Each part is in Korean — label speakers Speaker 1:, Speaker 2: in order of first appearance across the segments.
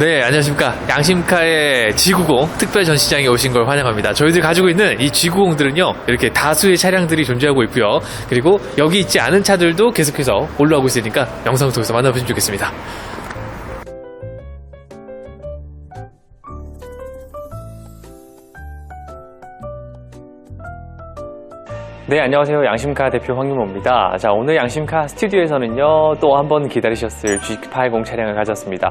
Speaker 1: 네, 안녕하십니까. 양심카의 G90 특별 전시장에 오신 걸 환영합니다. 저희들이 가지고 있는 이 G90들은요, 이렇게 다수의 차량들이 존재하고 있고요. 그리고 여기 있지 않은 차들도 계속해서 올라오고 있으니까 영상을 통해서 만나보시면 좋겠습니다. 네, 안녕하세요. 양심카 대표 황윤모입니다. 자, 오늘 양심카 스튜디오에서는요, 또 한 번 기다리셨을 G80 차량을 가졌습니다.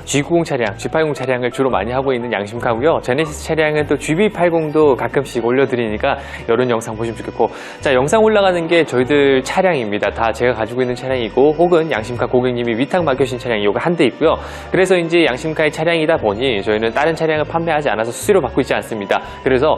Speaker 1: G90 차량, G80 차량을 주로 많이 하고 있는 양심카고요. 제네시스 차량은 또 GB80도 가끔씩 올려드리니까 이런 영상 보시면 좋겠고, 자, 영상 올라가는 게 저희들 차량입니다. 다 제가 가지고 있는 차량이고, 혹은 양심카 고객님이 위탁 맡겨주신 차량이 요거 한 대 있고요. 그래서 이제 양심카의 차량이다 보니 저희는 다른 차량을 판매하지 않아서 수수료 받고 있지 않습니다. 그래서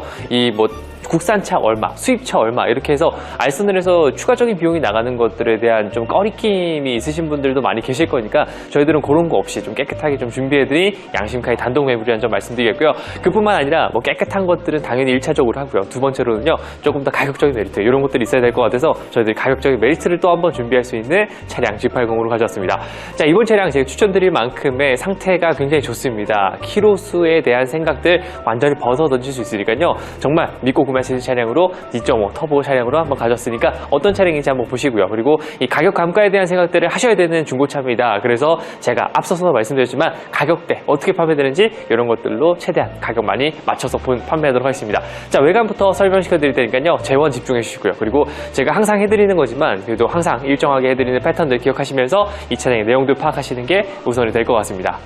Speaker 1: 국산차 얼마, 수입차 얼마 이렇게 해서 알선을 해서 추가적인 비용이 나가는 것들에 대한 좀 꺼리낌이 있으신 분들도 많이 계실 거니까 저희들은 그런 거 없이 좀 깨끗하게 좀 준비해드린 양심카의 단독 매물이라는 점 말씀드리겠고요. 그뿐만 아니라 깨끗한 것들은 당연히 1차적으로 하고요. 두 번째로는요, 조금 더 가격적인 메리트 이런 것들이 있어야 될 것 같아서 저희들이 가격적인 메리트를 또 한번 준비할 수 있는 차량 G80으로 가져왔습니다. 자, 이번 차량 제가 추천드릴 만큼의 상태가 굉장히 좋습니다. 키로수에 대한 생각들 완전히 벗어 던질 수 있으니까요. 정말 믿고 구매하시는 차량으로 2.5 터보 차량으로 한번 가졌으니까 어떤 차량인지 한번 보시고요. 그리고 이 가격 감가에 대한 생각들을 하셔야 되는 중고차입니다. 그래서 제가 앞서서 말씀드렸지만 가격대 어떻게 판매되는지 이런 것들로 최대한 가격 많이 맞춰서 판매하도록 하겠습니다. 자, 외관부터 설명시켜 드릴 테니까요. 재원 집중해 주시고요. 그리고 제가 항상 해드리는 거지만 그래도 항상 일정하게 해드리는 패턴들 기억하시면서 이 차량의 내용들 파악하시는 게 우선이 될 것 같습니다.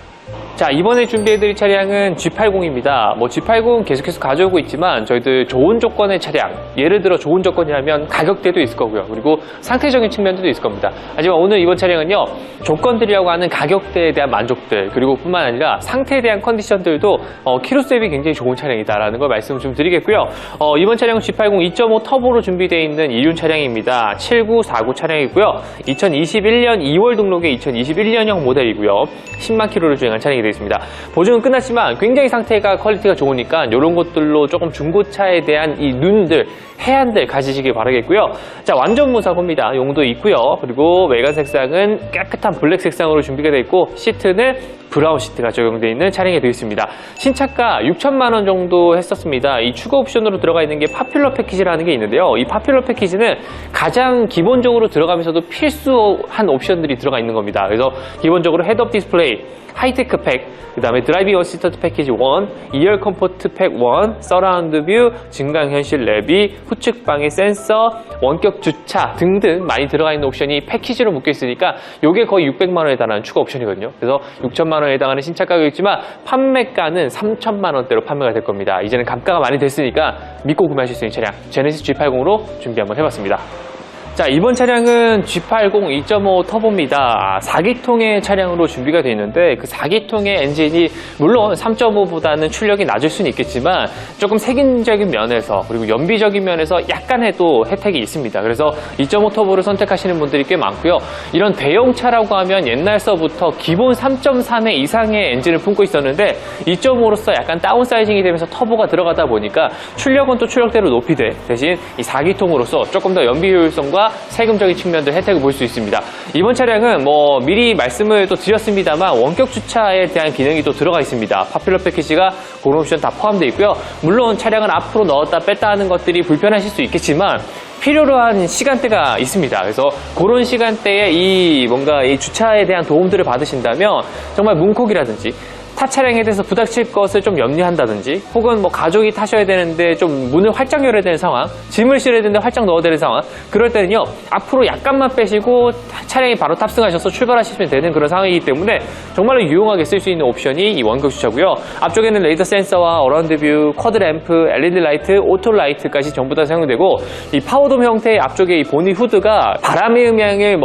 Speaker 1: 자, 이번에 준비해드릴 차량은 G80입니다. G80 계속해서 가져오고 있지만 저희들 좋은 조건의 차량, 예를 들어 좋은 조건이라면 가격대도 있을 거고요. 그리고 상태적인 측면도 있을 겁니다. 하지만 오늘 이번 차량은요, 조건들이라고 하는 가격대에 대한 만족들, 그리고 뿐만 아니라 상태에 대한 컨디션들도 키로수 대비 굉장히 좋은 차량이다라는 걸 말씀을 좀 드리겠고요. 이번 차량은 G80 2.5 터보로 준비되어 있는 이륜 차량입니다. 7949 차량이고요. 2021년 2월 등록의 2021년형 모델이고요. 10만 킬로를 주행한 차량이 되겠습니다. 보증은 끝났지만 굉장히 상태가 퀄리티가 좋으니까 이런 것들로 조금 중고차에 대한 이 눈들, 해안들 가지시길 바라겠고요. 자, 완전 무사고입니다. 용도 있고요. 그리고 외관 색상은 깨끗한 블랙 색상으로 준비가 되어 있고, 시트는 브라운 시트가 적용되어 있는 차량이 되겠습니다. 신차가 6천만 원 정도 했었습니다. 이 추가 옵션으로 들어가 있는 게 파퓰러 패키지라는 게 있는데요. 이 파퓰러 패키지는 가장 기본적으로 들어가면서도 필수한 옵션들이 들어가 있는 겁니다. 그래서 기본적으로 헤드업 디스플레이, 하이테크 팩, 그 다음에 드라이빙 어시스턴트 패키지 1, 2열 컴포트 팩 1, 서라운드 뷰, 증강현실 내비, 후측 방해 센서, 원격 주차 등등 많이 들어가 있는 옵션이 패키지로 묶여 있으니까 이게 거의 600만 원에 달하는 추가 옵션이거든요. 그래서 6천만 원에 해당하는 신차 가격이지만 판매가는 3천만 원대로 판매가 될 겁니다. 이제는 감가가 많이 됐으니까 믿고 구매하실 수 있는 차량 제네시스 G80으로 준비 한번 해봤습니다. 자, 이번 차량은 G80 2.5 터보입니다. 4기통의 차량으로 준비가 되어 있는데 그 4기통의 엔진이 물론 3.5보다는 출력이 낮을 수는 있겠지만 조금 세균적인 면에서 그리고 연비적인 면에서 약간의 또 혜택이 있습니다. 그래서 2.5 터보를 선택하시는 분들이 꽤 많고요. 이런 대형차라고 하면 옛날서부터 기본 3.3의 이상의 엔진을 품고 있었는데 2.5로서 약간 다운사이징이 되면서 터보가 들어가다 보니까 출력은 또 출력대로 높이되 대신 이 4기통으로서 조금 더 연비 효율성과 세금적인 측면들 혜택을 볼 수 있습니다. 이번 차량은 미리 말씀을 또 드렸습니다만 원격 주차에 대한 기능이 또 들어가 있습니다. 파퓰러 패키지가 그런 옵션 다 포함되어 있고요. 물론 차량을 앞으로 넣었다 뺐다 하는 것들이 불편하실 수 있겠지만 필요로 한 시간대가 있습니다. 그래서 그런 시간대에 이 주차에 대한 도움들을 받으신다면 정말 문콕이라든지 타 차량에 대해서 부닥칠 것을 좀 염려한다든지 혹은 가족이 타셔야 되는데 좀 문을 활짝 열어야 되는 상황, 짐을 실어야 되는데 활짝 넣어야 되는 상황, 그럴 때는요 앞으로 약간만 빼시고 차량에 바로 탑승하셔서 출발하시면 되는 그런 상황이기 때문에 정말로 유용하게 쓸 수 있는 옵션이 이 원격 주차고요. 앞쪽에는 레이더 센서와 어라운드 뷰, 쿼드 램프, LED 라이트, 오토 라이트까지 전부 다 사용되고 이 파워돔 형태의 앞쪽에 이 보닛 후드가 바람의 음향을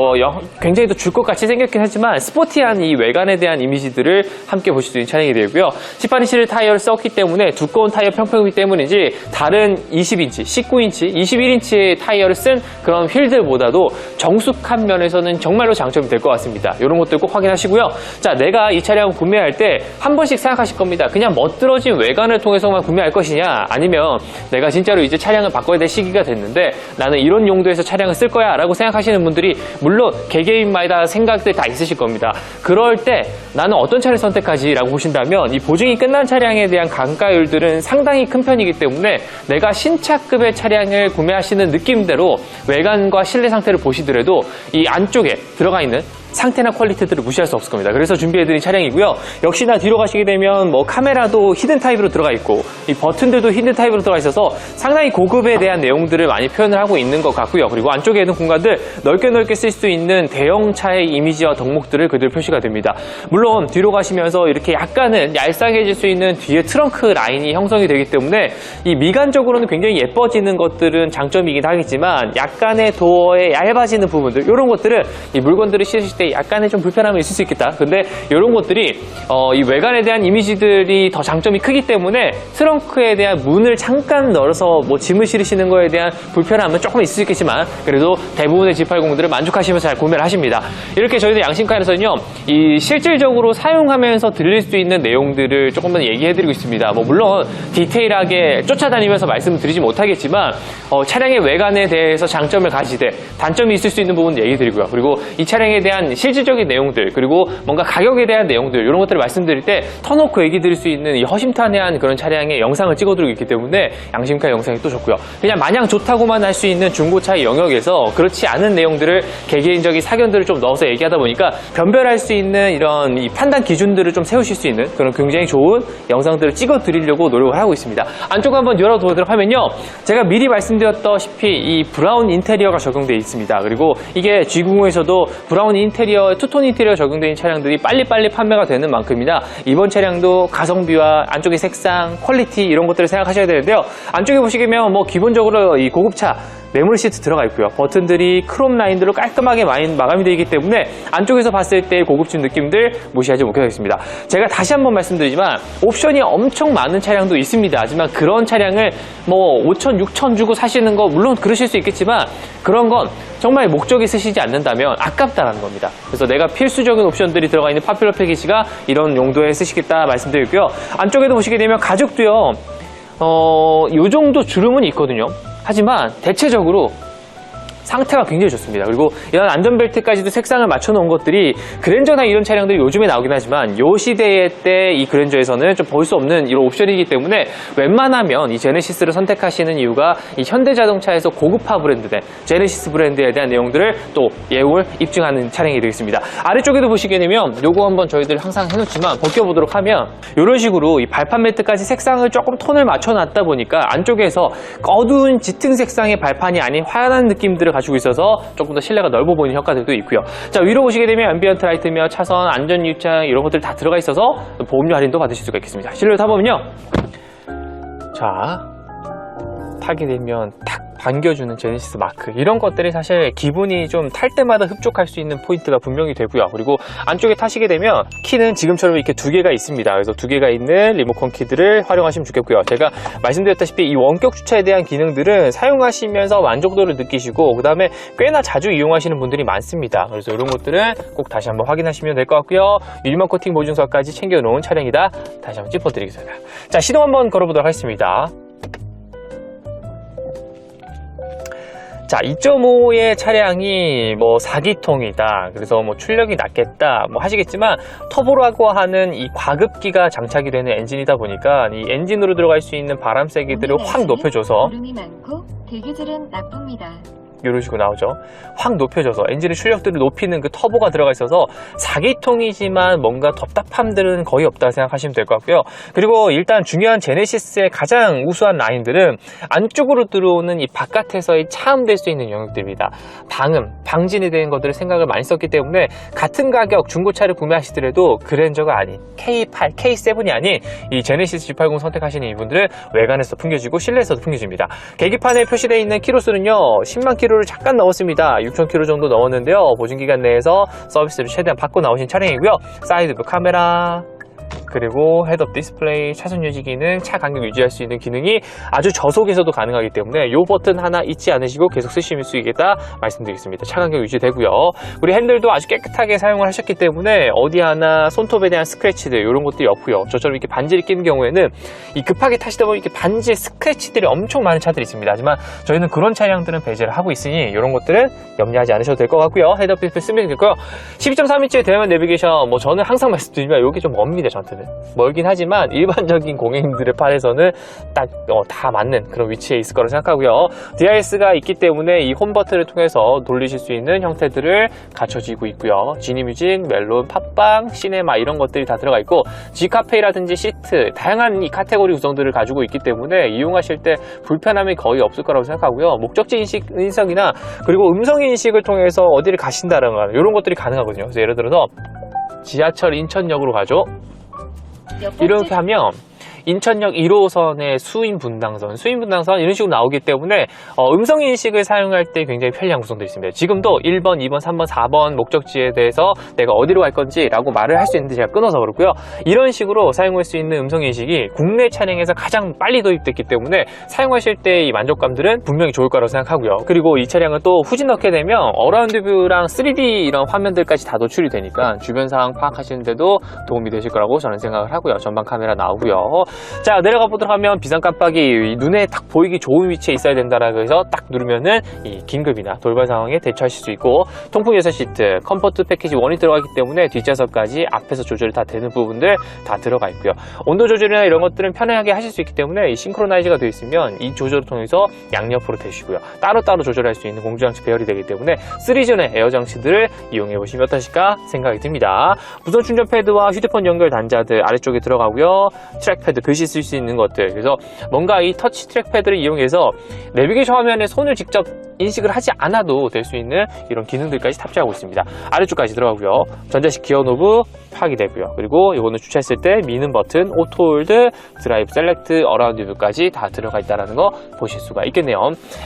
Speaker 1: 굉장히 또 줄 것 같이 생겼긴 하지만 스포티한 이 외관에 대한 이미지들을 함께 보실 수 있는 차량이 되고요. 18인치 타이어를 썼기 때문에 두꺼운 타이어 평평이기 때문인지 다른 20인치, 19인치, 21인치의 타이어를 쓴 그런 휠들보다도 정숙한 면에서는 정말로 장점이 될 것 같습니다. 이런 것들 꼭 확인하시고요. 자, 내가 이 차량을 구매할 때 한 번씩 생각하실 겁니다. 그냥 멋들어진 외관을 통해서만 구매할 것이냐, 아니면 내가 진짜로 이제 차량을 바꿔야 될 시기가 됐는데 나는 이런 용도에서 차량을 쓸 거야 라고 생각하시는 분들이 물론 개개인마다 생각들 다 있으실 겁니다. 그럴 때 나는 어떤 차를 선택하지? 라고 보신다면 이 보증이 끝난 차량에 대한 감가율들은 상당히 큰 편이기 때문에 내가 신차급의 차량을 구매하시는 느낌대로 외관과 실내 상태를 보시더라도 이 안쪽에 들어가 있는 상태나 퀄리티들을 무시할 수 없을 겁니다. 그래서 준비해드린 차량이고요. 역시나 뒤로 가시게 되면 뭐 카메라도 히든 타입으로 들어가 있고 이 버튼들도 히든 타입으로 들어가 있어서 상당히 고급에 대한 내용들을 많이 표현을 하고 있는 것 같고요. 그리고 안쪽에 있는 공간들 넓게 쓸 수 있는 대형차의 이미지와 덕목들을 그대로 표시가 됩니다. 물론 뒤로 가시면서 이렇게 약간은 얄쌍해질 수 있는 뒤에 트렁크 라인이 형성이 되기 때문에 이 미관적으로는 굉장히 예뻐지는 것들은 장점이긴 하겠지만 약간의 도어에 얇아지는 부분들 이런 것들은 이 물건들을 실으실 때 약간의 좀 불편함이 있을 수 있겠다. 근데 이런 것들이 이 외관에 대한 이미지들이 더 장점이 크기 때문에 트렁크에 대한 문을 잠깐 열어서 뭐 짐을 실으시는 거에 대한 불편함은 조금 있을 수 있겠지만 그래도 대부분의 G80들을 만족하시면서 잘 구매를 하십니다. 이렇게 저희도 양심카에서는요 이 실질적으로 사용하면서 들릴 수 있는 내용들을 조금만 얘기해드리고 있습니다. 뭐 물론 디테일하게 쫓아다니면서 말씀을 드리지 못하겠지만 차량의 외관에 대해서 장점을 가지되 단점이 있을 수 있는 부분 얘기드리고요. 그리고 이 차량에 대한 실질적인 내용들 그리고 뭔가 가격에 대한 내용들 이런 것들을 말씀드릴 때 터놓고 얘기 드릴 수 있는 이 허심탄회한 그런 차량의 영상을 찍어드리고 있기 때문에 양심카 영상이 또 좋고요. 그냥 마냥 좋다고만 할 수 있는 중고차의 영역에서 그렇지 않은 내용들을 개개인적인 사견들을 좀 넣어서 얘기하다 보니까 변별할 수 있는 이런 이 판단 기준들을 좀 세우실 수 있는 그런 굉장히 좋은 영상들을 찍어드리려고 노력을 하고 있습니다. 안쪽 한번 열어보도록 하면요. 제가 미리 말씀드렸다시피 이 브라운 인테리어가 적용되어 있습니다. 그리고 이게 G90에서도 브라운 인테리어, 투톤 인테리어 적용되어 있는 차량들이 빨리빨리 판매가 되는 만큼이나 이번 차량도 가성비와 안쪽의 색상, 퀄리티 이런 것들을 생각하셔야 되는데요. 안쪽에 보시면 뭐 기본적으로 이 고급차 메모리 시트 들어가 있고요. 버튼들이 크롬 라인들로 깔끔하게 마감이 되어 있기 때문에 안쪽에서 봤을 때 고급진 느낌들 무시하지 못하겠습니다. 제가 다시 한번 말씀드리지만 옵션이 엄청 많은 차량도 있습니다. 하지만 그런 차량을 뭐 5천, 6천 주고 사시는 거 물론 그러실 수 있겠지만 그런 건 정말 목적이 쓰시지 않는다면 아깝다라는 겁니다. 그래서 내가 필수적인 옵션들이 들어가 있는 파퓰러 패키지가 이런 용도에 쓰시겠다 말씀드리고요. 안쪽에도 보시게 되면 가죽도요. 요 정도 주름은 있거든요. 하지만 대체적으로 상태가 굉장히 좋습니다. 그리고 이런 안전벨트까지도 색상을 맞춰놓은 것들이 그랜저나 이런 차량들이 요즘에 나오긴 하지만 요 시대의 때 이 그랜저에서는 좀 볼 수 없는 이런 옵션이기 때문에 웬만하면 이 제네시스를 선택하시는 이유가 이 현대자동차에서 고급화 브랜드된 제네시스 브랜드에 대한 내용들을 또 예용을 입증하는 차량이 되겠습니다. 아래쪽에도 보시게 되면 요거 한번 저희들 항상 해놓지만 벗겨보도록 하면 이런 식으로 이 발판 매트까지 색상을 조금 톤을 맞춰놨다 보니까 안쪽에서 어두운 짙은 색상의 발판이 아닌 화연한 느낌들을 가지고 있어서 조금 더 실내가 넓어 보이는 효과들도 있고요. 자, 위로 보시게 되면 앰비언트 라이트며 차선, 안전 유의창 이런 것들 다 들어가 있어서 보험료 할인도 받으실 수가 있겠습니다. 실내로 타보면요. 자, 타게 되면 탁 반겨주는 제네시스 마크 이런 것들이 사실 기분이 좀 탈 때마다 흡족할 수 있는 포인트가 분명히 되고요. 그리고 안쪽에 타시게 되면 키는 지금처럼 이렇게 두 개가 있습니다. 그래서 두 개가 있는 리모컨 키들을 활용하시면 좋겠고요. 제가 말씀드렸다시피 이 원격 주차에 대한 기능들은 사용하시면서 만족도를 느끼시고 그 다음에 꽤나 자주 이용하시는 분들이 많습니다. 그래서 이런 것들은 꼭 다시 한번 확인하시면 될 것 같고요. 유리막 코팅 보증서까지 챙겨놓은 차량이다. 다시 한번 짚어드리겠습니다. 자, 시동 한번 걸어보도록 하겠습니다. 자, 2.5의 차량이 뭐 4기통이다. 그래서 뭐 출력이 낮겠다. 뭐 하시겠지만 터보라고 하는 이 과급기가 장착이 되는 엔진이다 보니까 이 엔진으로 들어갈 수 있는 바람 세기들을 확 높여줘서
Speaker 2: 구름이 많고 대기질은 나쁩니다.
Speaker 1: 이런 식으로 나오죠. 확 높여줘서 엔진의 출력들을 높이는 그 터보가 들어가 있어서 4기통이지만 뭔가 답답함들은 거의 없다 생각하시면 될 것 같고요. 그리고 일단 중요한 제네시스의 가장 우수한 라인들은 안쪽으로 들어오는 이 바깥에서의 차음될 수 있는 영역들입니다. 방진이 되는 것들을 생각을 많이 썼기 때문에 같은 가격 중고차를 구매하시더라도 그랜저가 아닌 K8, K7이 아닌 이 제네시스 G80 선택하시는 이분들은 외관에서 풍겨지고 실내에서도 풍겨집니다. 계기판에 표시되어 있는 키로수는요 10만 킬로를 잠깐 넣었습니다. 6,000km 정도 넣었는데요. 보증기간 내에서 서비스를 최대한 받고 나오신 차량이고요. 사이드뷰 카메라 그리고 헤드업 디스플레이, 차선 유지 기능, 차 간격 유지할 수 있는 기능이 아주 저속에서도 가능하기 때문에 이 버튼 하나 잊지 않으시고 계속 쓰실 수 있겠다 말씀드리겠습니다. 차 간격 유지되고요. 우리 핸들도 아주 깨끗하게 사용을 하셨기 때문에 어디 하나 손톱에 대한 스크래치들 이런 것들이 없고요. 저처럼 이렇게 반지를 끼는 경우에는 이 급하게 타시다 보면 이렇게 반지에 스크래치들이 엄청 많은 차들이 있습니다. 하지만 저희는 그런 차량들은 배제를 하고 있으니 이런 것들은 염려하지 않으셔도 될 것 같고요. 헤드업 디스플레이 쓰면 되고요. 12.3인치의 대면 내비게이션 뭐 저는 항상 말씀드리지만 이게 좀 멉니다. 전 저한테는 멀긴 하지만 일반적인 고객님들의 팔에서는 딱 다 맞는 그런 위치에 있을 거라고 생각하고요. DRS가 있기 때문에 이 홈 버튼을 통해서 돌리실 수 있는 형태들을 갖춰지고 있고요. 지니뮤직, 멜론, 팟빵, 시네마 이런 것들이 다 들어가 있고 G카페이라든지 시트 다양한 이 카테고리 구성들을 가지고 있기 때문에 이용하실 때 불편함이 거의 없을 거라고 생각하고요. 목적지 인식이나 그리고 음성 인식을 통해서 어디를 가신다거나 이런 것들이 가능하거든요. 그래서 예를 들어서 지하철 인천역으로 가죠. 이렇게 하면 인천역 1호선의 수인분당선 이런 식으로 나오기 때문에 음성인식을 사용할 때 굉장히 편리한 구성들이 있습니다. 지금도 1번, 2번, 3번, 4번 목적지에 대해서 내가 어디로 갈 건지 라고 말을 할 수 있는데 제가 끊어서 그렇고요. 이런 식으로 사용할 수 있는 음성인식이 국내 차량에서 가장 빨리 도입됐기 때문에 사용하실 때 이 만족감들은 분명히 좋을 거라고 생각하고요. 그리고 이 차량은 또 후진 넣게 되면 어라운드 뷰랑 3D 이런 화면들까지 다 노출이 되니까 주변 상황 파악하시는 데도 도움이 되실 거라고 저는 생각을 하고요. 전방 카메라 나오고요. 자, 내려가 보도록 하면 비상 깜빡이 눈에 딱 보이기 좋은 위치에 있어야 된다라고 해서 딱 누르면은 이 긴급이나 돌발 상황에 대처하실 수 있고 통풍 예선 시트, 컴포트 패키지 1이 들어가기 때문에 뒷좌석까지 앞에서 조절이 다 되는 부분들 다 들어가 있고요. 온도 조절이나 이런 것들은 편하게 하실 수 있기 때문에 이 싱크로나이즈가 되어 있으면 이 조절을 통해서 양옆으로 되시고요. 따로따로 조절할 수 있는 공조장치 배열이 되기 때문에 3존의 에어 장치들을 이용해 보시면 어떠실까 생각이 듭니다. 무선 충전 패드와 휴대폰 연결 단자들 아래쪽에 들어가고요. 트랙패드 글씨 쓸 수 있는 것들, 그래서 뭔가 이 터치 트랙패드를 이용해서 내비게이션 화면에 손을 직접 인식을 하지 않아도 될 수 있는 이런 기능들까지 탑재하고 있습니다. 아래쪽까지 들어가고요. 전자식 기어 노브 파악이 되고요. 그리고 이거는 주차했을 때 미는 버튼, 오토 홀드, 드라이브 셀렉트, 어라운드 뷰까지 다 들어가 있다는 거 보실 수가 있겠네요.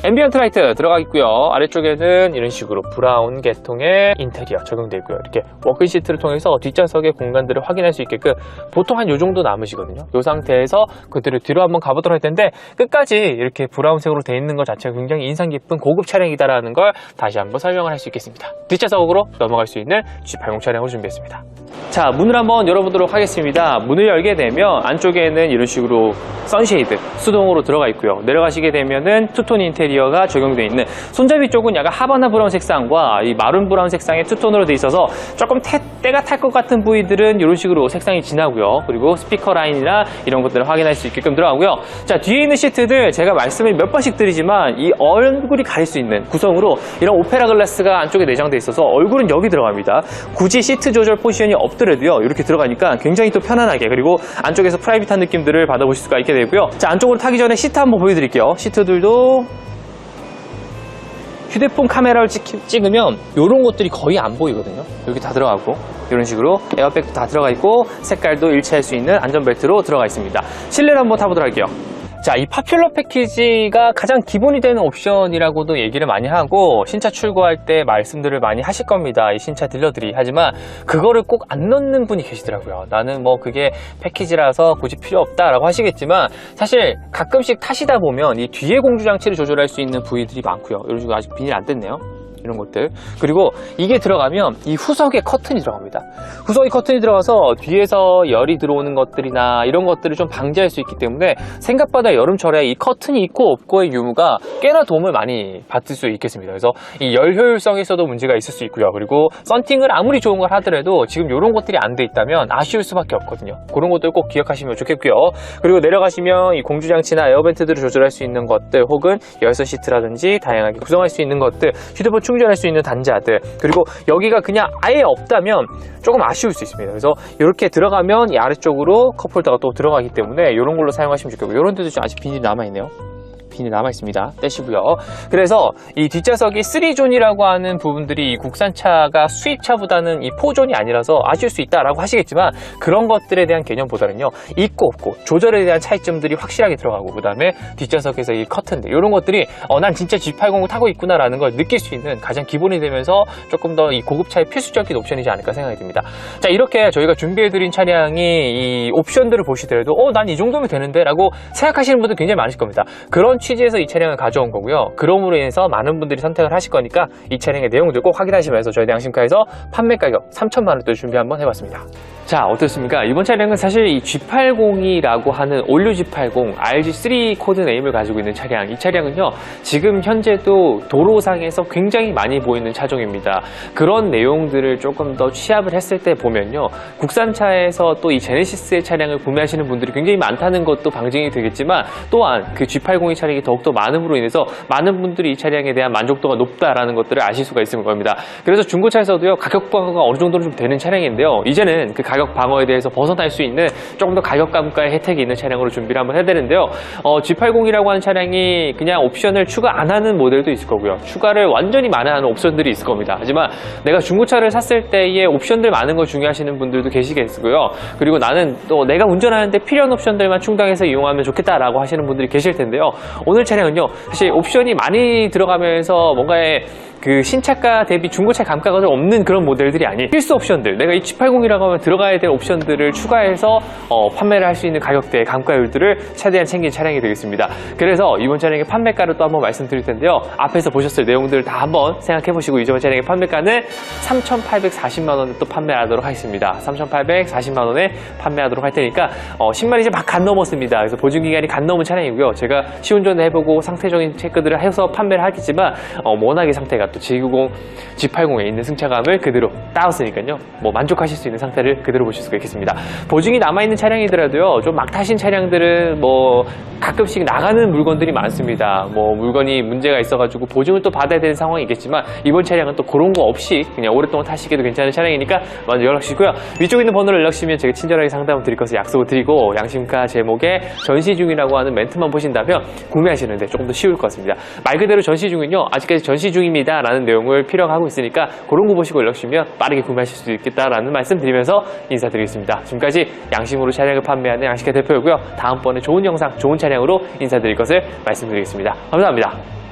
Speaker 1: 앰비언트 라이트 들어가 있고요. 아래쪽에는 이런 식으로 브라운 계통의 인테리어 적용되어 있고요. 이렇게 워크 시트를 통해서 뒷좌석의 공간들을 확인할 수 있게끔 보통 한 요 정도 남으시거든요. 이 상태에서 그대로 뒤로 한번 가보도록 할 텐데 끝까지 이렇게 브라운색으로 되어 있는 것 자체가 굉장히 인상 깊은 고급 차량이다라는 걸 다시 한번 설명을 할 수 있겠습니다. 뒷좌석으로 넘어갈 수 있는 G80 차량을 준비했습니다. 자, 문을 한번 열어보도록 하겠습니다. 문을 열게 되면 안쪽에는 이런 식으로 선쉐이드 수동으로 들어가 있고요. 내려가시게 되면은 투톤 인테리어가 적용되어 있는 손잡이 쪽은 약간 하바나 브라운 색상과 이 마룬 브라운 색상의 투톤으로 되어 있어서 조금 때가 탈 것 같은 부위들은 이런 식으로 색상이 진하고요. 그리고 스피커 라인이나 이런 것들을 확인할 수 있게끔 들어가고요. 자, 뒤에 있는 시트들 제가 말씀을 몇 번씩 드리지만 이 얼굴이 가릴 수 있는 구성으로 이런 오페라 글라스가 안쪽에 내장되어 있어서 얼굴은 여기 들어갑니다. 굳이 시트 조절 포지션이 없더라도요, 이렇게 들어가니까 굉장히 또 편안하게, 그리고 안쪽에서 프라이빗한 느낌들을 받아보실 수가 있게 되고요. 자, 안쪽으로 타기 전에 시트 한번 보여드릴게요. 시트들도 휴대폰 카메라를 찍으면 이런 것들이 거의 안 보이거든요. 여기 다 들어가고 이런 식으로 에어백도 다 들어가 있고 색깔도 일치할 수 있는 안전벨트로 들어가 있습니다. 실내를 한번 타보도록 할게요. 자, 이 파퓰러 패키지가 가장 기본이 되는 옵션이라고도 얘기를 많이 하고 신차 출고할 때 말씀들을 많이 하실 겁니다. 이 신차 딜러들이. 하지만 그거를 꼭 안 넣는 분이 계시더라고요. 나는 뭐 그게 패키지라서 굳이 필요 없다라고 하시겠지만 사실 가끔씩 타시다 보면 이 뒤에 공조장치를 조절할 수 있는 부위들이 많고요. 이런 식으로 아직 비닐 안 뗐네요. 이런 것들. 그리고 이게 들어가면 이 후석에 커튼이 들어갑니다. 후석에 커튼이 들어가서 뒤에서 열이 들어오는 것들이나 이런 것들을 좀 방지할 수 있기 때문에 생각보다 여름철에 이 커튼이 있고 없고의 유무가 꽤나 도움을 많이 받을 수 있겠습니다. 그래서 이 열 효율성에서도 문제가 있을 수 있고요. 그리고 썬팅을 아무리 좋은 걸 하더라도 지금 이런 것들이 안 돼 있다면 아쉬울 수밖에 없거든요. 그런 것들 꼭 기억하시면 좋겠고요. 그리고 내려가시면 이 공조장치나 에어벤트들을 조절할 수 있는 것들, 혹은 열선 시트라든지 다양하게 구성할 수 있는 것들, 휴대폰 충전할 수 있는 단자들, 그리고 여기가 그냥 아예 없다면 조금 아쉬울 수 있습니다. 그래서 이렇게 들어가면 이 아래쪽으로 컵홀더가 또 들어가기 때문에 이런 걸로 사용하시면 좋겠고, 이런 데도 지금 아직 비닐이 남아있네요. 비닐이 남아있습니다. 떼시고요. 그래서 이 뒷좌석이 3존이라고 하는 부분들이 이 국산차가 수입차보다는 이 4존이 아니라서 아쉬울 수 있다라고 하시겠지만 그런 것들에 대한 개념보다는요, 있고 없고 조절에 대한 차이점들이 확실하게 들어가고, 그 다음에 뒷좌석에서 이 커튼들, 이런 것들이 난 진짜 G80을 타고 있구나라는 걸 느낄 수 있는 가장 기본이 되면서 조금 더 이 고급차의 필수적인 옵션이지 않을까 생각이 듭니다. 자, 이렇게 저희가 준비해드린 차량이 이 옵션들을 보시더라도 난 이 정도면 되는데 라고 생각하시는 분들 굉장히 많으실 겁니다. 그런 취지에서 이 차량을 가져온 거고요. 그럼으로 인해서 많은 분들이 선택을 하실 거니까 이 차량의 내용들 꼭 확인하시면서 저희 양심카에서 판매 가격 3,000만 원대 준비 한번 해봤습니다. 자, 어떻습니까? 이번 차량은 사실 이 G80이라고 하는 올류 G80 RG3 코드 네임을 가지고 있는 차량. 이 차량은요, 지금 현재도 도로상에서 굉장히 많이 보이는 차종입니다. 그런 내용들을 조금 더 취합을 했을 때 보면요, 국산차에서 또 이 제네시스의 차량을 구매하시는 분들이 굉장히 많다는 것도 방증이 되겠지만, 또한 그 G80의 차량이 더욱더 많음으로 인해서 많은 분들이 이 차량에 대한 만족도가 높다라는 것들을 아실 수가 있을 겁니다. 그래서 중고차에서도요, 가격 방어가 어느 정도는 좀 되는 차량인데요, 이제는 그 가격 방어에 대해서 벗어날 수 있는 조금 더 가격 감가의 혜택이 있는 차량으로 준비를 한번 해야 되는데요. G80이라고 하는 차량이 그냥 옵션을 추가 안 하는 모델도 있을 거고요. 추가를 완전히 많아하는 옵션들이 있을 겁니다. 하지만 내가 중고차를 샀을 때의 옵션들 많은 걸 중요하시는 분들도 계시겠고요. 그리고 나는 또 내가 운전하는데 필요한 옵션들만 충당해서 이용하면 좋겠다라고 하시는 분들이 계실 텐데요. 오늘 차량은요, 사실 옵션이 많이 들어가면서 뭔가의 그 신차가 대비 중고차 감가가 좀 없는 그런 모델들이 아닌 필수 옵션들, 내가 이 G80이라고 하면 들어가야 될 옵션들을 추가해서 판매를 할 수 있는 가격대의 감가율들을 최대한 챙긴 차량이 되겠습니다. 그래서 이번 차량의 판매가를 또 한번 말씀드릴 텐데요, 앞에서 보셨을 내용들을 다 한번 생각해 보시고 이번 차량의 판매가는 3,840만 원에 또 판매하도록 하겠습니다. 3,840만 원에 판매하도록 할 테니까 10만 이제 막 간 넘었습니다. 그래서 보증기간이 간 넘은 차량이고요. 제가 시운전을 해보고 상태적인 체크들을 해서 판매를 하겠지만 워낙에 상태가 또 G80에 있는 승차감을 그대로 따왔으니까요, 만족하실 수 있는 상태를 그대로 보실 수가 있겠습니다. 보증이 남아있는 차량이더라도요, 좀 막 타신 차량들은 가끔씩 나가는 물건들이 많습니다. 물건이 문제가 있어가지고 보증을 또 받아야 되는 상황이겠지만, 이번 차량은 또 그런 거 없이 그냥 오랫동안 타시기도 괜찮은 차량이니까 먼저 연락 주시고요. 위쪽에 있는 번호를 연락 주시면 제가 친절하게 상담을 드릴 것을 약속을 드리고, 양심카 제목에 전시 중이라고 하는 멘트만 보신다면 구매하시는데 조금 더 쉬울 것 같습니다. 말 그대로 전시 중은요, 아직까지 전시 중입니다 라는 내용을 필요로 하고 있으니까 그런 거 보시고 연락 주시면 빠르게 구매하실 수 있겠다라는 말씀 드리면서 인사드리겠습니다. 지금까지 양심으로 차량을 판매하는 양심카 대표였고요. 다음번에 좋은 영상, 좋은 차량으로 인사드릴 것을 말씀드리겠습니다. 감사합니다.